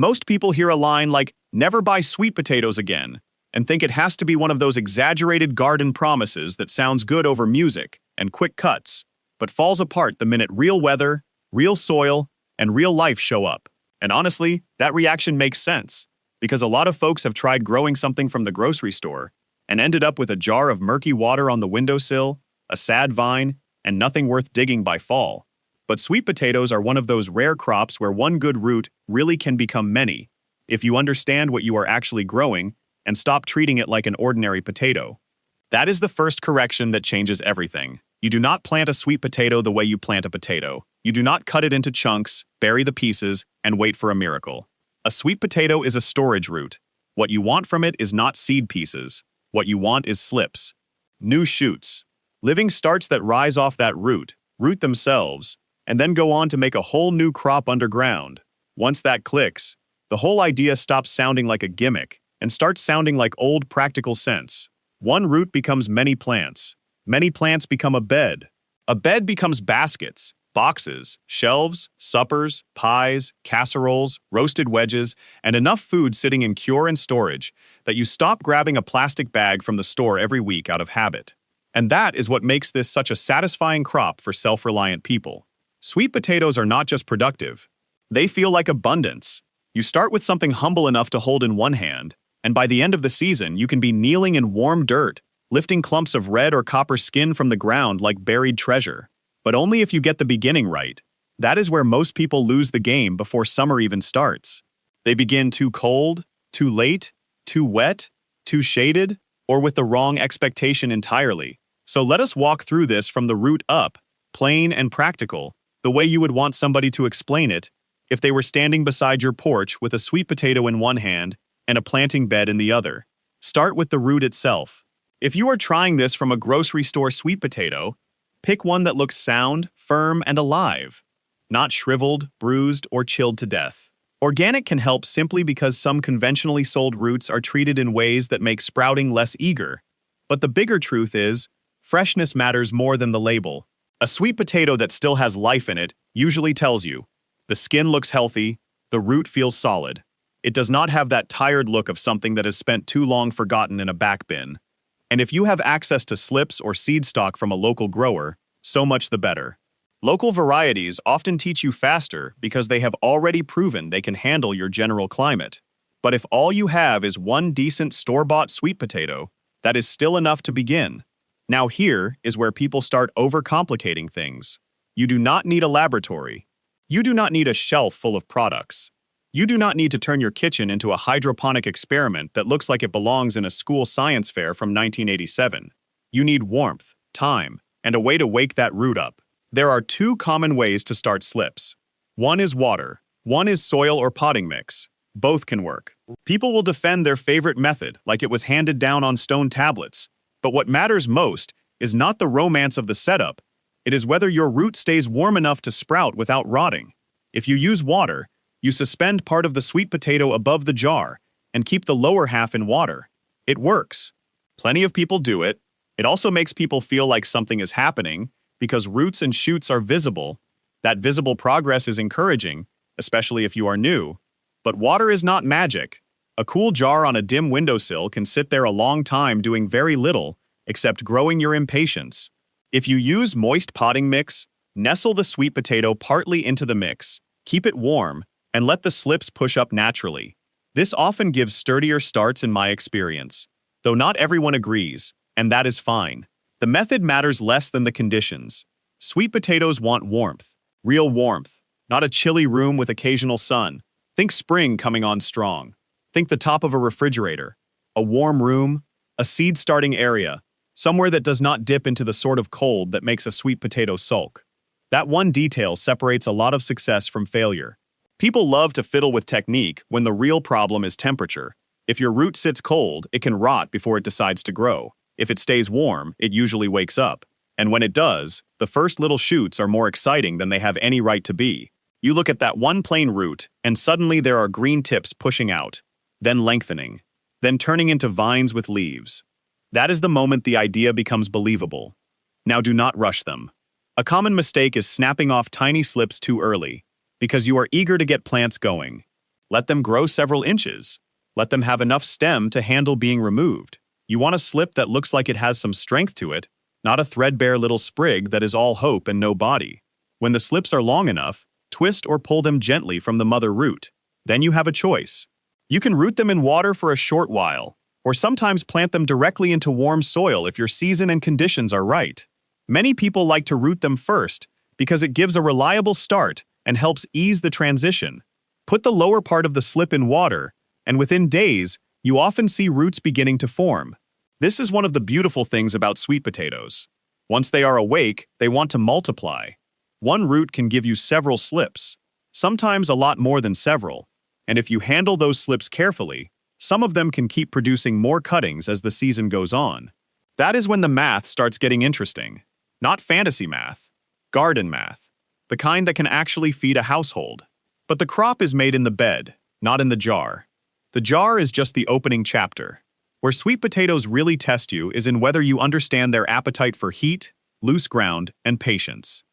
Most people hear a line like, "Never buy sweet potatoes again," and think it has to be one of those exaggerated garden promises that sounds good over music and quick cuts, but falls apart the minute real weather, real soil, and real life show up. And honestly, that reaction makes sense, because a lot of folks have tried growing something from the grocery store and ended up with a jar of murky water on the windowsill, a sad vine, and nothing worth digging by fall. But sweet potatoes are one of those rare crops where one good root really can become many, if you understand what you are actually growing and stop treating it like an ordinary potato. That is the first correction that changes everything. You do not plant a sweet potato the way you plant a potato. You do not cut it into chunks, bury the pieces, and wait for a miracle. A sweet potato is a storage root. What you want from it is not seed pieces. What you want is slips. New shoots. Living starts that rise off that root themselves, and then go on to make a whole new crop underground. Once that clicks, the whole idea stops sounding like a gimmick and starts sounding like old practical sense. One root becomes many plants. Many plants become a bed. A bed becomes baskets, boxes, shelves, suppers, pies, casseroles, roasted wedges, and enough food sitting in cure and storage that you stop grabbing a plastic bag from the store every week out of habit. And that is what makes this such a satisfying crop for self-reliant people. Sweet potatoes are not just productive. They feel like abundance. You start with something humble enough to hold in one hand, and by the end of the season, you can be kneeling in warm dirt, lifting clumps of red or copper skin from the ground like buried treasure. But only if you get the beginning right. That is where most people lose the game before summer even starts. They begin too cold, too late, too wet, too shaded, or with the wrong expectation entirely. So let us walk through this from the root up, plain and practical, the way you would want somebody to explain it if they were standing beside your porch with a sweet potato in one hand and a planting bed in the other. Start with the root itself. If you are trying this from a grocery store sweet potato, pick one that looks sound, firm, and alive, not shriveled, bruised, or chilled to death. Organic can help simply because some conventionally sold roots are treated in ways that make sprouting less eager. But the bigger truth is, freshness matters more than the label. A sweet potato that still has life in it usually tells you, the skin looks healthy, the root feels solid. It does not have that tired look of something that has spent too long forgotten in a back bin. And if you have access to slips or seed stock from a local grower, so much the better. Local varieties often teach you faster because they have already proven they can handle your general climate. But if all you have is one decent store-bought sweet potato, that is still enough to begin. Now here is where people start overcomplicating things. You do not need a laboratory. You do not need a shelf full of products. You do not need to turn your kitchen into a hydroponic experiment that looks like it belongs in a school science fair from 1987. You need warmth, time, and a way to wake that root up. There are two common ways to start slips. One is water. One is soil or potting mix. Both can work. People will defend their favorite method like it was handed down on stone tablets. But what matters most is not the romance of the setup. It is whether your root stays warm enough to sprout without rotting. If you use water, you suspend part of the sweet potato above the jar and keep the lower half in water. It works. Plenty of people do it. It also makes people feel like something is happening because roots and shoots are visible. That visible progress is encouraging, especially if you are new. But water is not magic. A cool jar on a dim windowsill can sit there a long time doing very little, except growing your impatience. If you use moist potting mix, nestle the sweet potato partly into the mix, keep it warm, and let the slips push up naturally. This often gives sturdier starts in my experience, though not everyone agrees, and that is fine. The method matters less than the conditions. Sweet potatoes want warmth, real warmth, not a chilly room with occasional sun. Think spring coming on strong. Think the top of a refrigerator, a warm room, a seed-starting area, somewhere that does not dip into the sort of cold that makes a sweet potato sulk. That one detail separates a lot of success from failure. People love to fiddle with technique when the real problem is temperature. If your root sits cold, it can rot before it decides to grow. If it stays warm, it usually wakes up. And when it does, the first little shoots are more exciting than they have any right to be. You look at that one plain root, and suddenly there are green tips pushing out, then lengthening, then turning into vines with leaves. That is the moment the idea becomes believable. Now do not rush them. A common mistake is snapping off tiny slips too early, because you are eager to get plants going. Let them grow several inches. Let them have enough stem to handle being removed. You want a slip that looks like it has some strength to it, not a threadbare little sprig that is all hope and no body. When the slips are long enough, twist or pull them gently from the mother root. Then you have a choice. You can root them in water for a short while, or sometimes plant them directly into warm soil if your season and conditions are right. Many people like to root them first because it gives a reliable start and helps ease the transition. Put the lower part of the slip in water, and within days, you often see roots beginning to form. This is one of the beautiful things about sweet potatoes. Once they are awake, they want to multiply. One root can give you several slips, sometimes a lot more than several, and if you handle those slips carefully, some of them can keep producing more cuttings as the season goes on. That is when the math starts getting interesting. Not fantasy math, garden math, the kind that can actually feed a household. But the crop is made in the bed, not in the jar. The jar is just the opening chapter. Where sweet potatoes really test you is in whether you understand their appetite for heat, loose ground, and patience.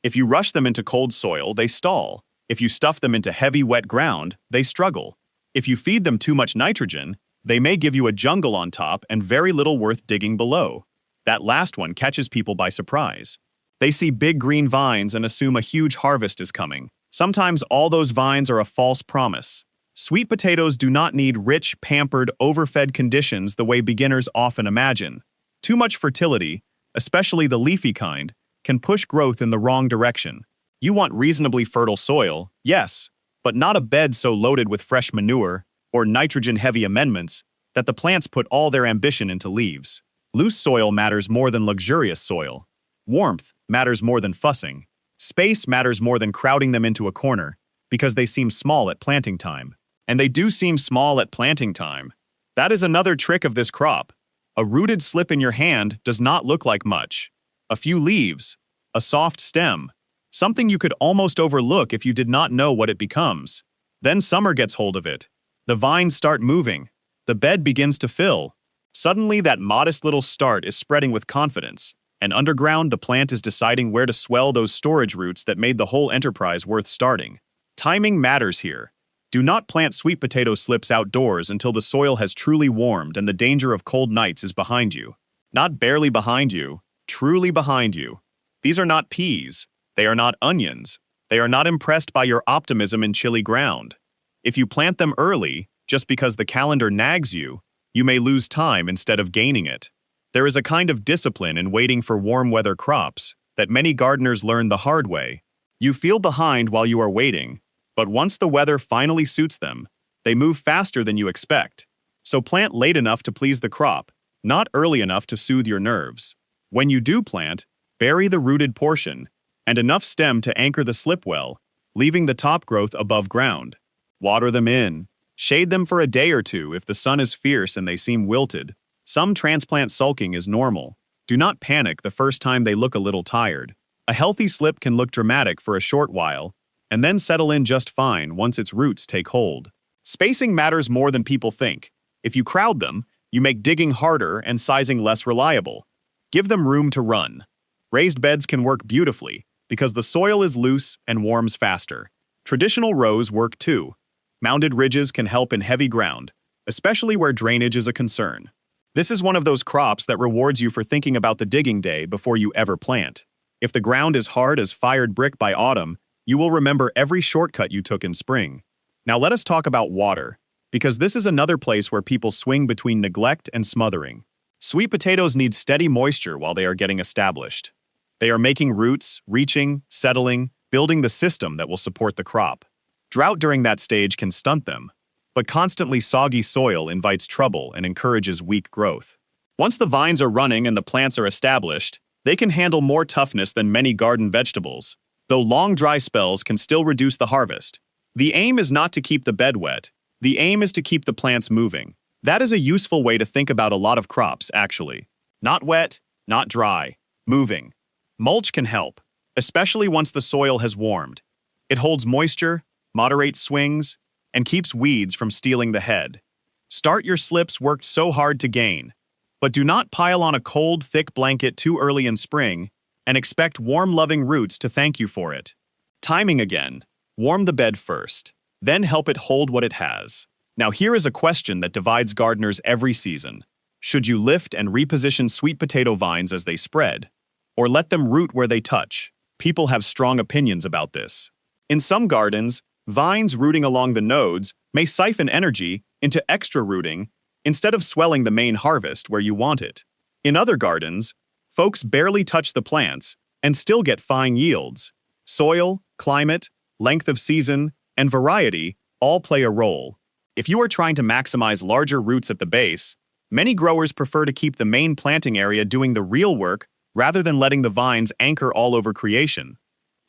If you rush them into cold soil, they stall. If you stuff them into heavy, wet ground, they struggle. If you feed them too much nitrogen, they may give you a jungle on top and very little worth digging below. That last one catches people by surprise. They see big green vines and assume a huge harvest is coming. Sometimes all those vines are a false promise. Sweet potatoes do not need rich, pampered, overfed conditions the way beginners often imagine. Too much fertility, especially the leafy kind, can push growth in the wrong direction. You want reasonably fertile soil, yes, but not a bed so loaded with fresh manure or nitrogen-heavy amendments that the plants put all their ambition into leaves. Loose soil matters more than luxurious soil. Warmth matters more than fussing. Space matters more than crowding them into a corner, because they seem small at planting time. And they do seem small at planting time. That is another trick of this crop. A rooted slip in your hand does not look like much. A few leaves, a soft stem, something you could almost overlook if you did not know what it becomes. Then summer gets hold of it. The vines start moving. The bed begins to fill. Suddenly, that modest little start is spreading with confidence, and underground the plant is deciding where to swell those storage roots that made the whole enterprise worth starting. Timing matters here. Do not plant sweet potato slips outdoors until the soil has truly warmed and the danger of cold nights is behind you. Not barely behind you, truly behind you. These are not peas. They are not onions. They are not impressed by your optimism in chilly ground. If you plant them early, just because the calendar nags you, you may lose time instead of gaining it. There is a kind of discipline in waiting for warm weather crops that many gardeners learn the hard way. You feel behind while you are waiting, but once the weather finally suits them, they move faster than you expect. So plant late enough to please the crop, not early enough to soothe your nerves. When you do plant, bury the rooted portion and enough stem to anchor the slip well, leaving the top growth above ground. Water them in. Shade them for a day or two if the sun is fierce and they seem wilted. Some transplant sulking is normal. Do not panic the first time they look a little tired. A healthy slip can look dramatic for a short while, and then settle in just fine once its roots take hold. Spacing matters more than people think. If you crowd them, you make digging harder and sizing less reliable. Give them room to run. Raised beds can work beautifully because the soil is loose and warms faster. Traditional rows work too. Mounded ridges can help in heavy ground, especially where drainage is a concern. This is one of those crops that rewards you for thinking about the digging day before you ever plant. If the ground is hard as fired brick by autumn, you will remember every shortcut you took in spring. Now let us talk about water, because this is another place where people swing between neglect and smothering. Sweet potatoes need steady moisture while they are getting established. They are making roots, reaching, settling, building the system that will support the crop. Drought during that stage can stunt them, but constantly soggy soil invites trouble and encourages weak growth. Once the vines are running and the plants are established, they can handle more toughness than many garden vegetables, though long dry spells can still reduce the harvest. The aim is not to keep the bed wet. The aim is to keep the plants moving. That is a useful way to think about a lot of crops, actually. Not wet, not dry, moving. Mulch can help, especially once the soil has warmed. It holds moisture, moderates swings, and keeps weeds from stealing the head. Start your slips worked so hard to gain, but do not pile on a cold, thick blanket too early in spring and expect warm, loving roots to thank you for it. Timing again. Warm the bed first. Then help it hold what it has. Now here is a question that divides gardeners every season. Should you lift and reposition sweet potato vines as they spread, or let them root where they touch? People have strong opinions about this. In some gardens, vines rooting along the nodes may siphon energy into extra rooting instead of swelling the main harvest where you want it. In other gardens, folks barely touch the plants and still get fine yields. Soil, climate, length of season, and variety all play a role. If you are trying to maximize larger roots at the base, many growers prefer to keep the main planting area doing the real work rather than letting the vines anchor all over creation.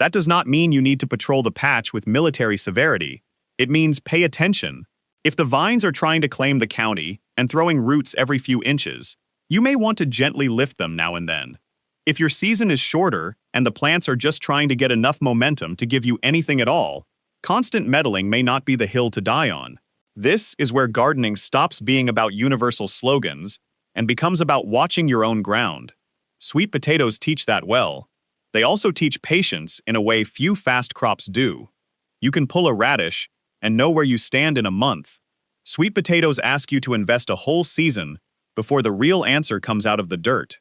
That does not mean you need to patrol the patch with military severity. It means pay attention. If the vines are trying to claim the county and throwing roots every few inches, you may want to gently lift them now and then. If your season is shorter and the plants are just trying to get enough momentum to give you anything at all, constant meddling may not be the hill to die on. This is where gardening stops being about universal slogans and becomes about watching your own ground. Sweet potatoes teach that well. They also teach patience in a way few fast crops do. You can pull a radish and know where you stand in a month. Sweet potatoes ask you to invest a whole season before the real answer comes out of the dirt.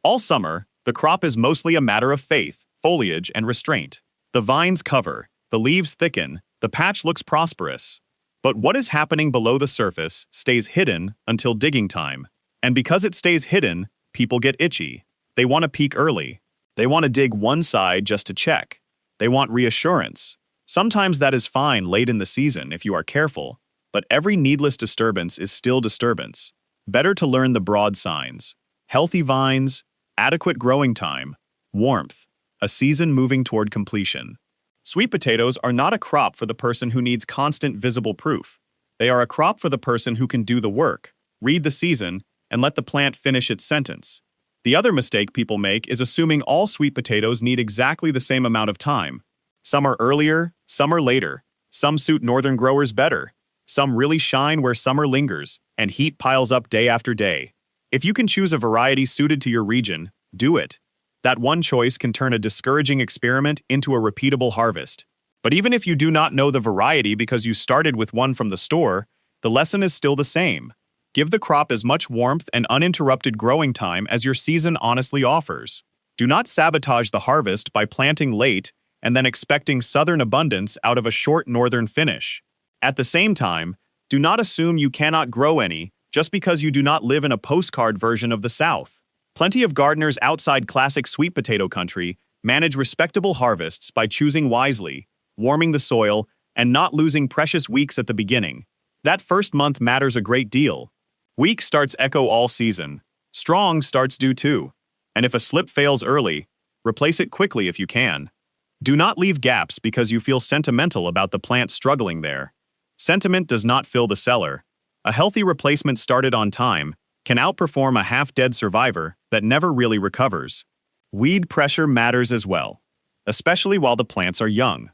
All summer, the crop is mostly a matter of faith, foliage, and restraint. The vines cover, the leaves thicken, the patch looks prosperous. But what is happening below the surface stays hidden until digging time. And because it stays hidden, people get itchy. They want to peek early. They want to dig one side just to check. They want reassurance. Sometimes that is fine late in the season if you are careful, but every needless disturbance is still disturbance. Better to learn the broad signs. Healthy vines, adequate growing time, warmth, a season moving toward completion. Sweet potatoes are not a crop for the person who needs constant visible proof. They are a crop for the person who can do the work, read the season, and let the plant finish its sentence. The other mistake people make is assuming all sweet potatoes need exactly the same amount of time. Some are earlier, some are later. Some suit northern growers better. Some really shine where summer lingers, and heat piles up day after day. If you can choose a variety suited to your region, do it. That one choice can turn a discouraging experiment into a repeatable harvest. But even if you do not know the variety because you started with one from the store, the lesson is still the same. Give the crop as much warmth and uninterrupted growing time as your season honestly offers. Do not sabotage the harvest by planting late and then expecting southern abundance out of a short northern finish. At the same time, do not assume you cannot grow any just because you do not live in a postcard version of the South. Plenty of gardeners outside classic sweet potato country manage respectable harvests by choosing wisely, warming the soil, and not losing precious weeks at the beginning. That first month matters a great deal. Weak starts echo all season. Strong starts do too. And if a slip fails early, replace it quickly if you can. Do not leave gaps because you feel sentimental about the plant struggling there. Sentiment does not fill the cellar. A healthy replacement started on time can outperform a half-dead survivor that never really recovers. Weed pressure matters as well, especially while the plants are young.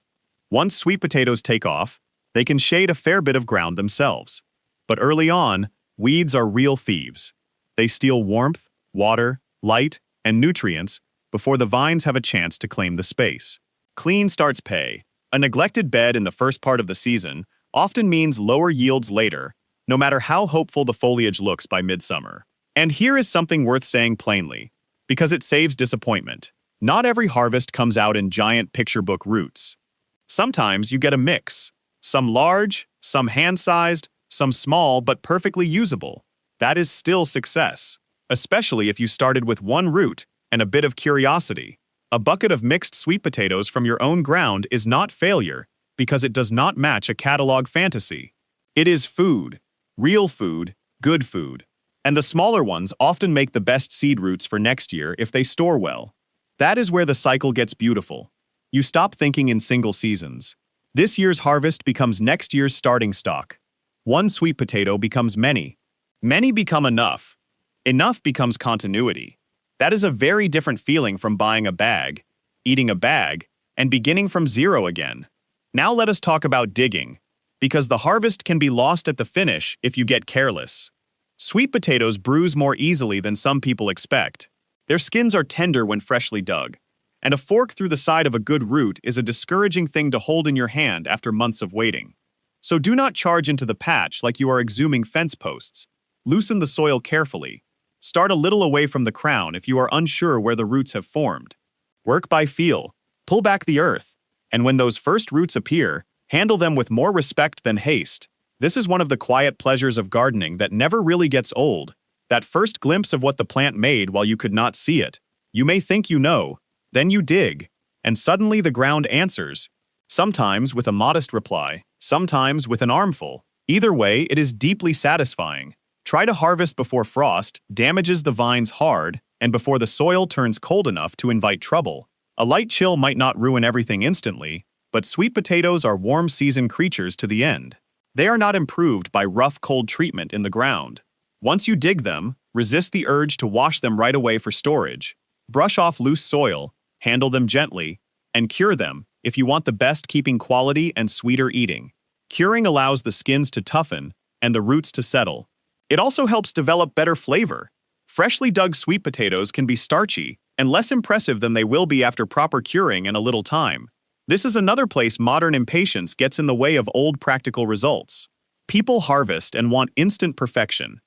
Once sweet potatoes take off, they can shade a fair bit of ground themselves. But early on, weeds are real thieves. They steal warmth, water, light, and nutrients before the vines have a chance to claim the space. Clean starts pay. A neglected bed in the first part of the season often means lower yields later, no matter how hopeful the foliage looks by midsummer. And here is something worth saying plainly, because it saves disappointment. Not every harvest comes out in giant picture book roots. Sometimes you get a mix. Some large, some hand-sized, some small but perfectly usable. That is still success, especially if you started with one root and a bit of curiosity. A bucket of mixed sweet potatoes from your own ground is not failure because it does not match a catalog fantasy. It is food. Real food, good food. And the smaller ones often make the best seed roots for next year if they store well. That is where the cycle gets beautiful. You stop thinking in single seasons. This year's harvest becomes next year's starting stock. One sweet potato becomes many. Many become enough. Enough becomes continuity. That is a very different feeling from buying a bag, eating a bag, and beginning from zero again. Now let us talk about digging, because the harvest can be lost at the finish if you get careless. Sweet potatoes bruise more easily than some people expect. Their skins are tender when freshly dug, and a fork through the side of a good root is a discouraging thing to hold in your hand after months of waiting. So do not charge into the patch like you are exhuming fence posts. Loosen the soil carefully. Start a little away from the crown if you are unsure where the roots have formed. Work by feel. Pull back the earth. And when those first roots appear, handle them with more respect than haste. This is one of the quiet pleasures of gardening that never really gets old. That first glimpse of what the plant made while you could not see it. You may think you know, then you dig, and suddenly the ground answers. Sometimes with a modest reply, sometimes with an armful. Either way, it is deeply satisfying. Try to harvest before frost damages the vines hard and before the soil turns cold enough to invite trouble. A light chill might not ruin everything instantly, but sweet potatoes are warm season creatures to the end. They are not improved by rough cold treatment in the ground. Once you dig them, resist the urge to wash them right away for storage. Brush off loose soil, handle them gently, and cure them if you want the best keeping quality and sweeter eating. Curing allows the skins to toughen and the roots to settle. It also helps develop better flavor. Freshly dug sweet potatoes can be starchy and less impressive than they will be after proper curing and a little time. This is another place modern impatience gets in the way of old practical results. People harvest and want instant perfection.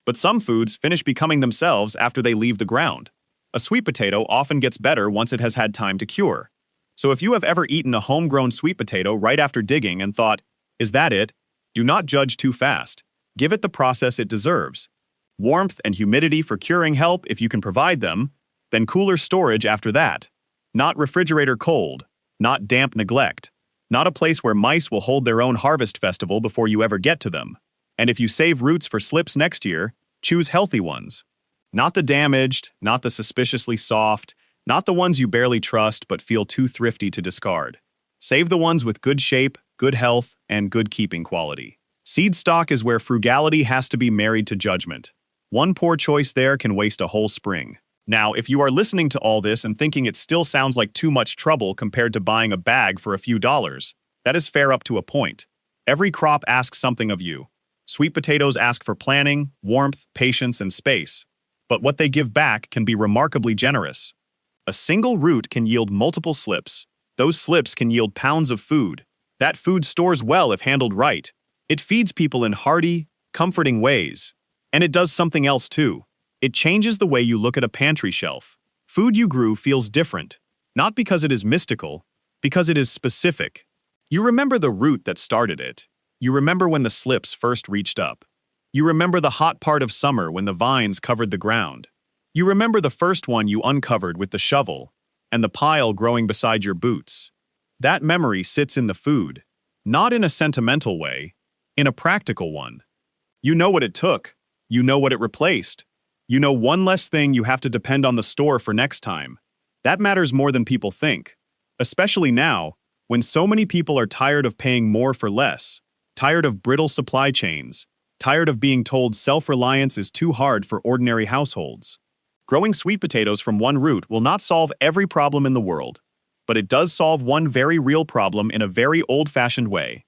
But some foods finish becoming themselves after they leave the ground. A sweet potato often gets better once it has had time to cure. So if you have ever eaten a homegrown sweet potato right after digging and thought, "Is that it?" do not judge too fast. Give it the process it deserves. Warmth and humidity for curing help if you can provide them, then cooler storage after that. Not refrigerator cold. Not damp neglect. Not a place where mice will hold their own harvest festival before you ever get to them. And if you save roots for slips next year, choose healthy ones. Not the damaged, not the suspiciously soft, not the ones you barely trust but feel too thrifty to discard. Save the ones with good shape, good health, and good keeping quality. Seed stock is where frugality has to be married to judgment. One poor choice there can waste a whole spring. Now, if you are listening to all this and thinking it still sounds like too much trouble compared to buying a bag for a few dollars, that is fair up to a point. Every crop asks something of you. Sweet potatoes ask for planning, warmth, patience, and space. But what they give back can be remarkably generous. A single root can yield multiple slips. Those slips can yield pounds of food. That food stores well if handled right. It feeds people in hearty, comforting ways. And it does something else too. It changes the way you look at a pantry shelf. Food you grew feels different, not because it is mystical, because it is specific. You remember the root that started it. You remember when the slips first reached up. You remember the hot part of summer when the vines covered the ground. You remember the first one you uncovered with the shovel, and the pile growing beside your boots. That memory sits in the food, not in a sentimental way, in a practical one. You know what it took. You know what it replaced. You know one less thing you have to depend on the store for next time. That matters more than people think, especially now, when so many people are tired of paying more for less, tired of brittle supply chains, tired of being told self-reliance is too hard for ordinary households. Growing sweet potatoes from one root will not solve every problem in the world, but it does solve one very real problem in a very old-fashioned way.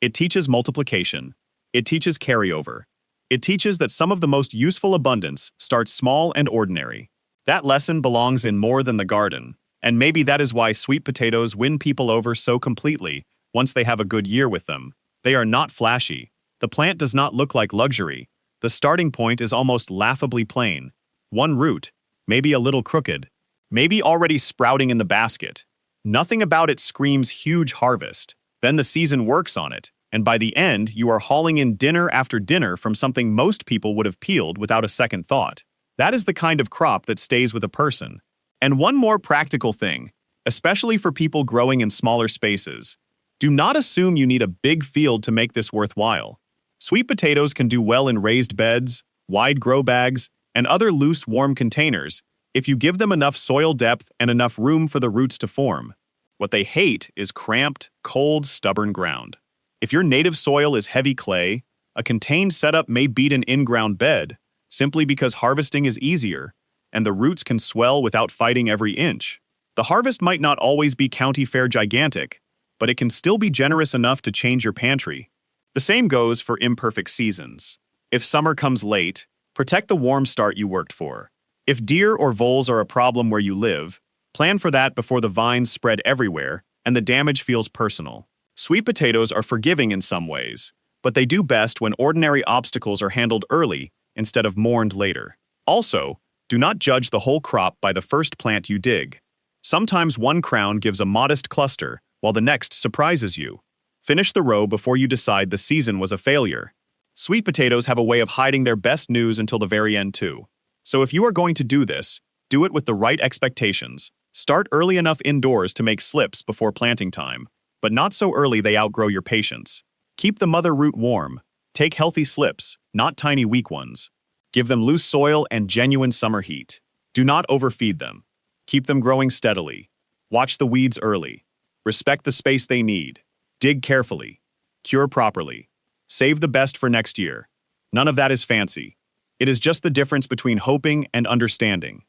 It teaches multiplication. It teaches carryover. It teaches that some of the most useful abundance starts small and ordinary. That lesson belongs in more than the garden, and maybe that is why sweet potatoes win people over so completely once they have a good year with them. They are not flashy. The plant does not look like luxury. The starting point is almost laughably plain. One root, maybe a little crooked, maybe already sprouting in the basket. Nothing about it screams huge harvest. Then the season works on it, and by the end, you are hauling in dinner after dinner from something most people would have peeled without a second thought. That is the kind of crop that stays with a person. And one more practical thing, especially for people growing in smaller spaces. Do not assume you need a big field to make this worthwhile. Sweet potatoes can do well in raised beds, wide grow bags, and other loose, warm containers if you give them enough soil depth and enough room for the roots to form. What they hate is cramped, cold, stubborn ground. If your native soil is heavy clay, a contained setup may beat an in-ground bed, simply because harvesting is easier, and the roots can swell without fighting every inch. The harvest might not always be county fair gigantic, but it can still be generous enough to change your pantry. The same goes for imperfect seasons. If summer comes late, protect the warm start you worked for. If deer or voles are a problem where you live, plan for that before the vines spread everywhere and the damage feels personal. Sweet potatoes are forgiving in some ways, but they do best when ordinary obstacles are handled early instead of mourned later. Also, do not judge the whole crop by the first plant you dig. Sometimes one crown gives a modest cluster, while the next surprises you. Finish the row before you decide the season was a failure. Sweet potatoes have a way of hiding their best news until the very end too. So if you are going to do this, do it with the right expectations. Start early enough indoors to make slips before planting time, but not so early they outgrow your patience. Keep the mother root warm. Take healthy slips, not tiny weak ones. Give them loose soil and genuine summer heat. Do not overfeed them. Keep them growing steadily. Watch the weeds early. Respect the space they need. Dig carefully. Cure properly. Save the best for next year. None of that is fancy. It is just the difference between hoping and understanding.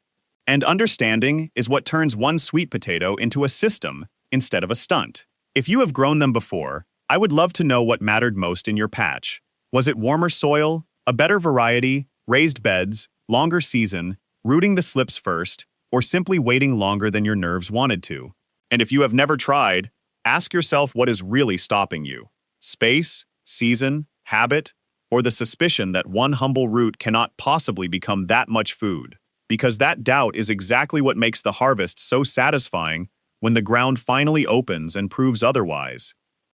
And understanding is what turns one sweet potato into a system instead of a stunt. If you have grown them before, I would love to know what mattered most in your patch. Was it warmer soil, a better variety, raised beds, longer season, rooting the slips first, or simply waiting longer than your nerves wanted to? And if you have never tried, ask yourself what is really stopping you. Space, season, habit, or the suspicion that one humble root cannot possibly become that much food. Because that doubt is exactly what makes the harvest so satisfying when the ground finally opens and proves otherwise.